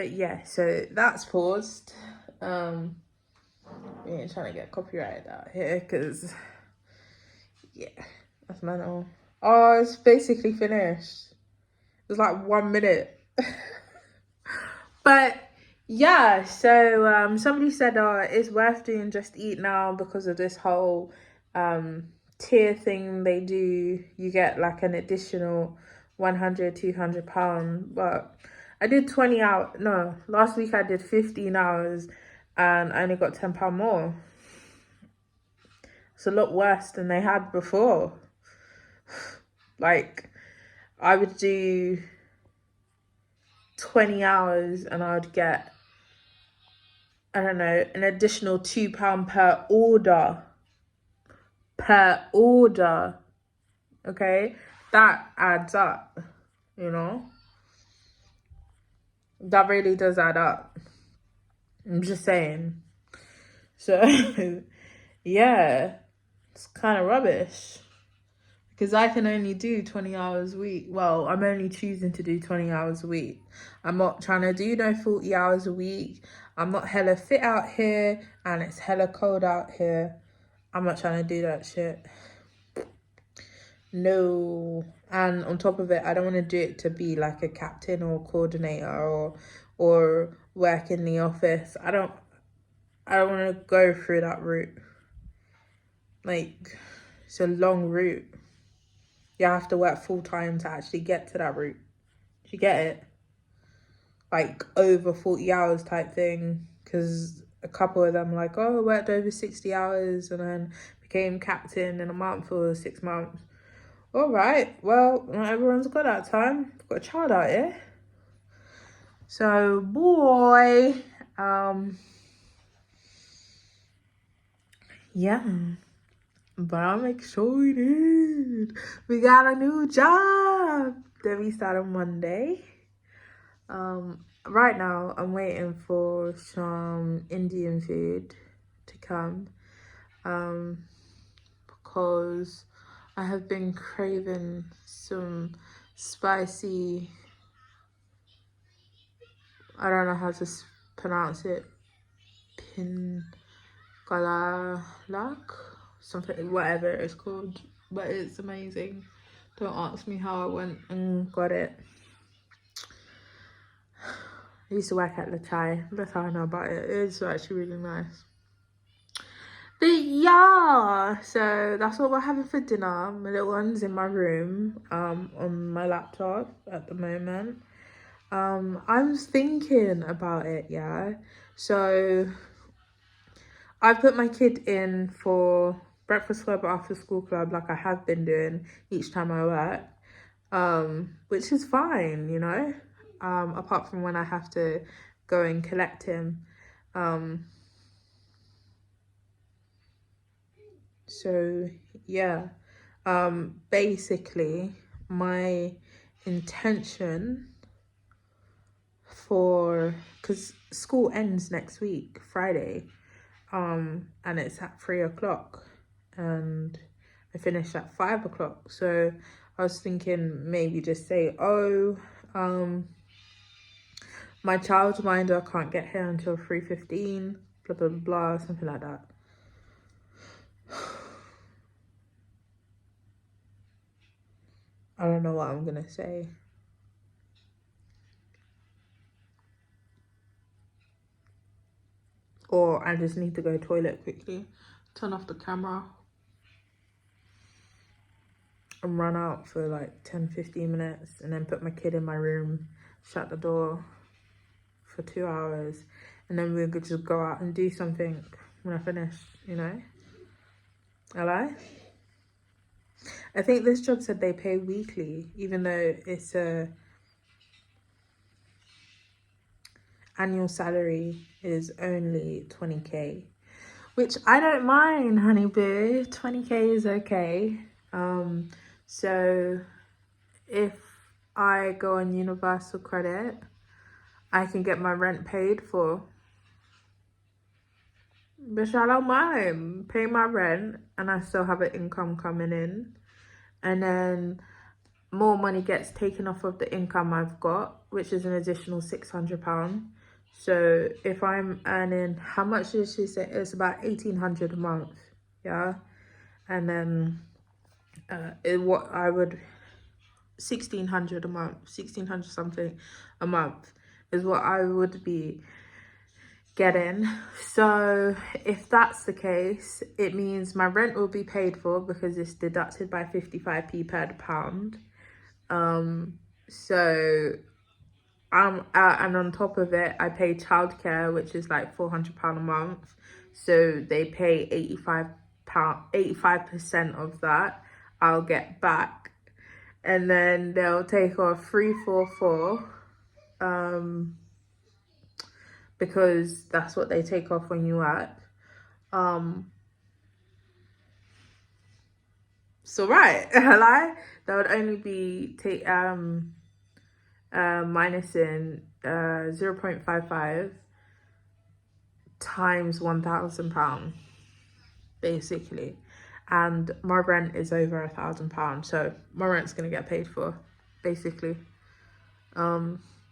But yeah, so that's paused. We ain't trying to get copyrighted out here because, yeah, that's mental. Oh, it's basically finished. It was like 1 minute. But yeah, so somebody said it's worth doing Just Eat Now because of this whole tier thing they do. You get like an additional 100, 200 pound. But I did 20 hours. No, last week I did 15 hours and I only got £10 more. It's a lot worse than they had before. Like, I would do 20 hours and I would get, I don't know, an additional £2 per order. Per order. Okay? That adds up, you know? That really does add up. I'm just saying. So, yeah, it's kind of rubbish. Because I can only do 20 hours a week. Well, I'm only choosing to do 20 hours a week. I'm not trying to do no 40 hours a week. I'm not hella fit out here and it's hella cold out here. I'm not trying to do that shit. No. And on top of it, I don't want to do it to be like a captain or coordinator or work in the office. I don't want to go through that route. Like, it's a long route. You have to work full time to actually get to that route. Do you get it? Like over 40 hours type thing. Because a couple of them like, oh, I worked over 60 hours and then became captain in a month or 6 months. All right, well, not everyone's got that time. I've got a child out here. So, boy, yeah. But I'm excited. We got a new job. Then we start on Monday. Right now, I'm waiting for some Indian food to come. Because I have been craving some spicy, I don't know how to pronounce it, pingalak, something, whatever it's called, but it's amazing. Don't ask me how I went and got it. I used to work at Le Chai, that's how I know about it. It's actually really nice. But yeah, so that's what we're having for dinner. My little one's in my room, on my laptop at the moment. I'm thinking about it, yeah. So I put my kid in for breakfast club, after school club, like I have been doing each time I work, which is fine, you know, apart from when I have to go and collect him. So yeah, basically my intention for, because school ends next week, Friday, and it's at 3 o'clock and I finish at 5 o'clock. So I was thinking maybe just say, oh, my childminder can't get here until 3:15, blah, blah, blah, something like that. I don't know what I'm gonna say. Or I just need to go toilet quickly, turn off the camera and run out for like 10-15 minutes and then put my kid in my room, shut the door for 2 hours, and then we could just go out and do something when I finish, you know? Hello? I think this job said they pay weekly, even though it's a annual salary is only 20k, which I don't mind, honey boo. 20k is okay. So if I go on Universal Credit, I can get my rent paid for. But I don't mind. Pay my rent and I still have an income coming in. And then more money gets taken off of the income I've got, which is an additional £600. So if I'm earning, how much did she say? It's about 1,800 a month, yeah. And then what I would 1,600 a month, 1,600 something a month is what I would be getting. So if that's the case, it means my rent will be paid for because it's deducted by 55p per pound. So and on top of it, I pay childcare, which is like £400 a month. So they pay £85, 85% of that I'll get back, and then they'll take off 344, because that's what they take off when you work. So right, I lie. That would only be minusing 0.55 times £1,000, basically. And my rent is over £1,000, so my rent's gonna get paid for, basically.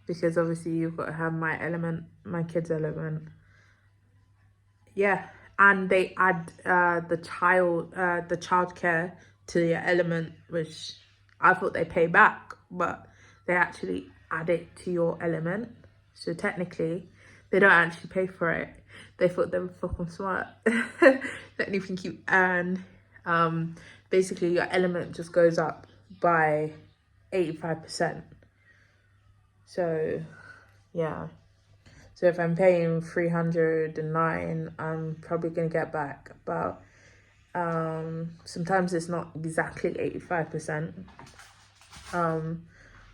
Because obviously you've got to have my element, my kids' element. Yeah, and they add the childcare to your element, which I thought they pay back, but they actually add it to your element. So technically, they don't actually pay for it. They thought they were fucking smart. That anything you earn, basically your element just goes up by 85%. So, yeah. So if I'm paying 309, I'm probably going to get back about, sometimes it's not exactly 85%.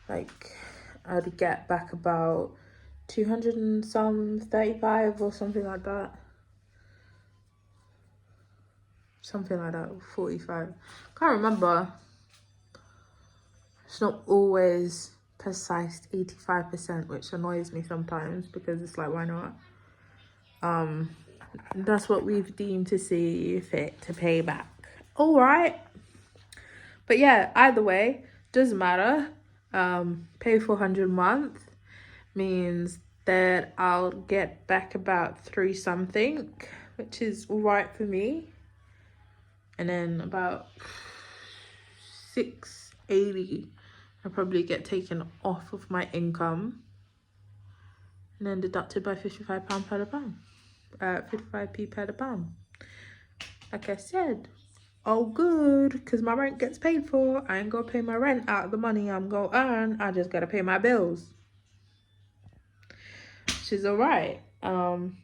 Like I'd get back about 200 and some 35 or something like that. Something like that, 45. Can't remember. It's not always precise 85%, which annoys me sometimes because it's like, why not? That's what we've deemed to see fit to pay back. All right. But yeah, either way, doesn't matter. Pay 400 a month means that I'll get back about 3 something, which is all right for me. And then about 680 I probably get taken off of my income and then deducted by £55 per pound. 55p per pound. Like I said, all good, because my rent gets paid for. I ain't gonna pay my rent out of the money I'm gonna earn. I just gotta pay my bills, which is all right,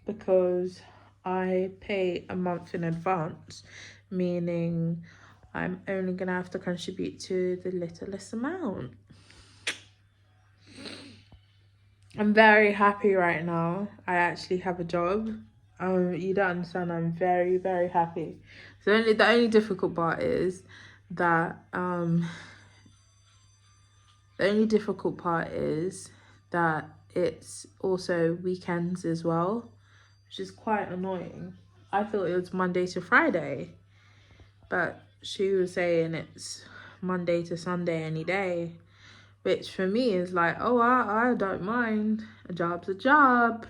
because I pay a month in advance, meaning I'm only gonna have to contribute to the littlest amount. I'm very happy right now. I actually have a job. You don't understand. I'm very, very happy. So the only difficult part is that it's also weekends as well, which is quite annoying. I thought it was Monday to Friday, but she was saying it's Monday to Sunday any day, which for me is like, oh, I don't mind. A job's a job.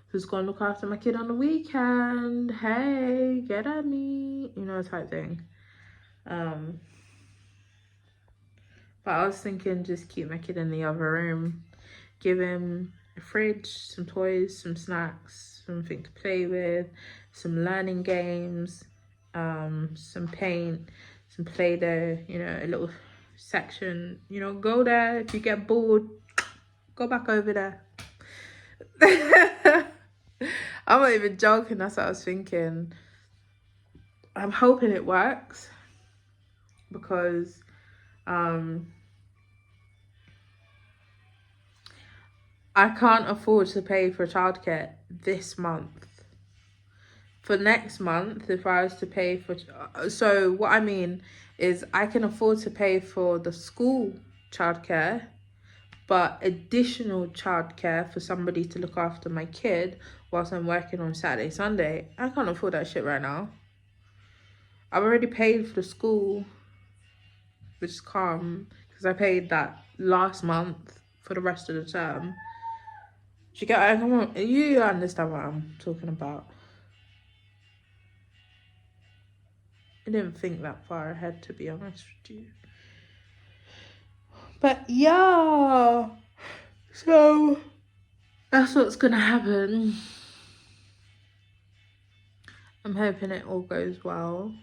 Who's gonna look after my kid on the weekend? Hey, get at me, you know, type thing. But I was thinking just keep my kid in the other room, give him a fridge, some toys, some snacks, something to play with, some learning games, some paint, some Play-Doh, you know, a little section, you know, go there. If you get bored, go back over there. I'm not even joking, that's what I was thinking. I'm hoping it works because I can't afford to pay for childcare this month. For next month, if I was to pay for... So what I mean is I can afford to pay for the school childcare, but additional childcare for somebody to look after my kid whilst I'm working on Saturday, Sunday, I can't afford that shit right now. I've already paid for the school, which is calm, because I paid that last month for the rest of the term. Do you get? Come on, you understand what I'm talking about. I didn't think that far ahead, to be honest with you. But yeah, so that's what's gonna happen. I'm hoping it all goes well.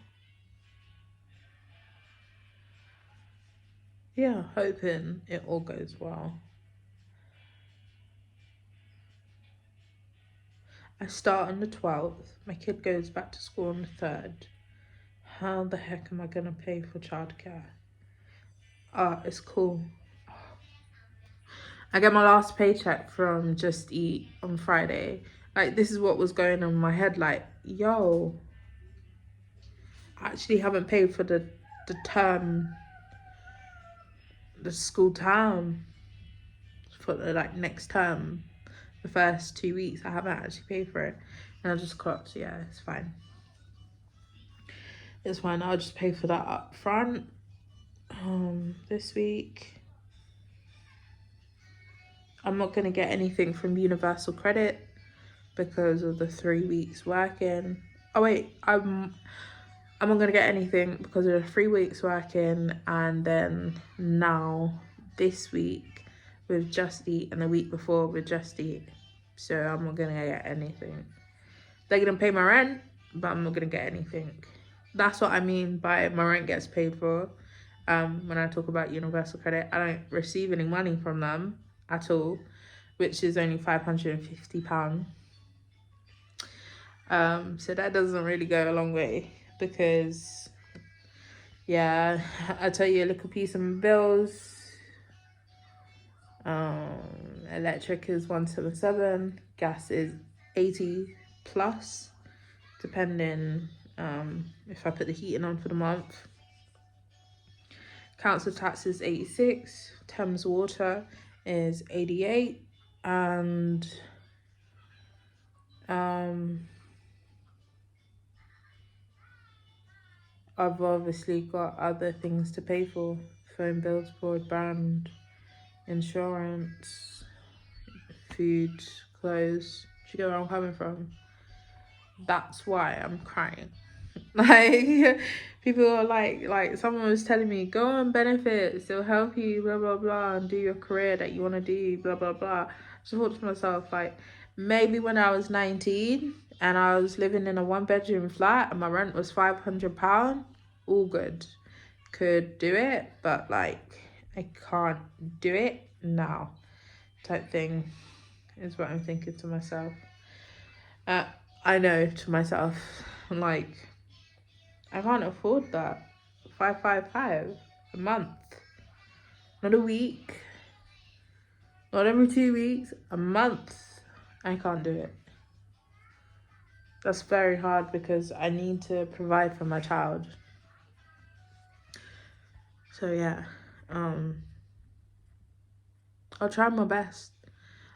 Yeah, hoping it all goes well. I start on the 12th. My kid goes back to school on the 3rd. How the heck am I gonna pay for childcare? It's cool. I get my last paycheck from Just Eat on Friday. Like, this is what was going on in my head. Like, yo, I actually haven't paid for the term, the school term for the next term. The first 2 weeks, I haven't actually paid for it. And I just clocked, yeah, it's fine. It's fine, I'll just pay for that up front this week. I'm not going to get anything from Universal Credit because of the 3 weeks working. Oh wait, I'm not going to get anything because of the 3 weeks working, and then now this week with Just Eat and the week before with Just Eat. So I'm not going to get anything. They're going to pay my rent, but I'm not going to get anything. That's what I mean by my rent gets paid for. When I talk about Universal Credit, I don't receive any money from them at all, which is only £550. So that doesn't really go a long way because, yeah, I'll tell you a little piece of my bills. Electric is 177, gas is 80 plus, depending if I put the heating on for the month. Council tax is 86, Thames Water is 88, and I've obviously got other things to pay for: phone bills, broadband, insurance, food, clothes. Do you get where I'm coming from? That's why I'm crying. Like, people are like someone was telling me, go on benefits, it'll help you, blah blah blah, and do your career that you want to do, blah blah blah. So I thought to myself, like, maybe when I was 19 and I was living in a 1-bedroom flat and my rent was £500, all good, could do it, but like I can't do it now, type thing is what I'm thinking to myself. I know to myself, like, I can't afford that. 555 a month, not a week, not every 2 weeks, a month. I can't do it. That's very hard because I need to provide for my child. So yeah, I'll try my best.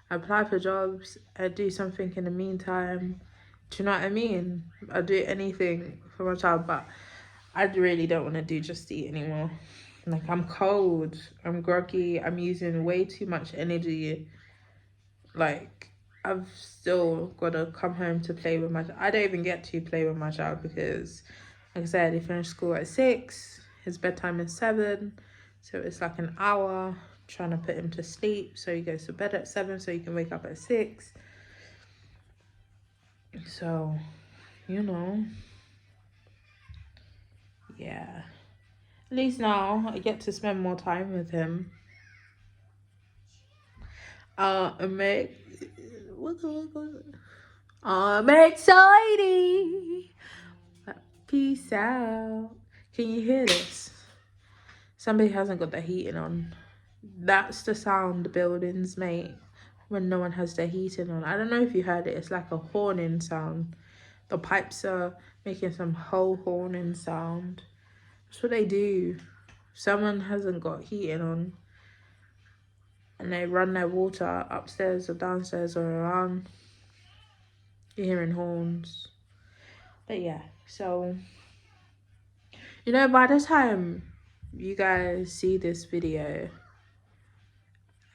I apply for jobs, I do something in the meantime. Do you know what I mean? I'll do anything for my child, but I really don't want to do Just Eat anymore. Like, I'm cold, I'm groggy, I'm using way too much energy. Like, I've still got to come home to play with my child. I don't even get to play with my child because, like I said, he finished school at 6, his bedtime is 7, so it's like an hour trying to put him to sleep so he goes to bed at 7 so he can wake up at 6. So, you know, yeah. At least now I get to spend more time with him. I'm excited. Peace out. Can you hear this? Somebody hasn't got their heating on. That's the sound the buildings make when no one has their heating on. I don't know if you heard it. It's like a horning sound. The pipes are making some whole horning sound. That's what they do. Someone hasn't got heating on and they run their water upstairs or downstairs or around. You're hearing horns. But yeah, so, you know, by the time you guys see this video,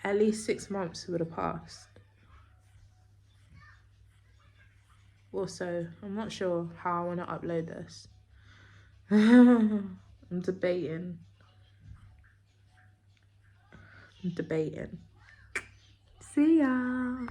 at least 6 months would have passed. Also, I'm not sure how I want to upload this. I'm debating. See ya.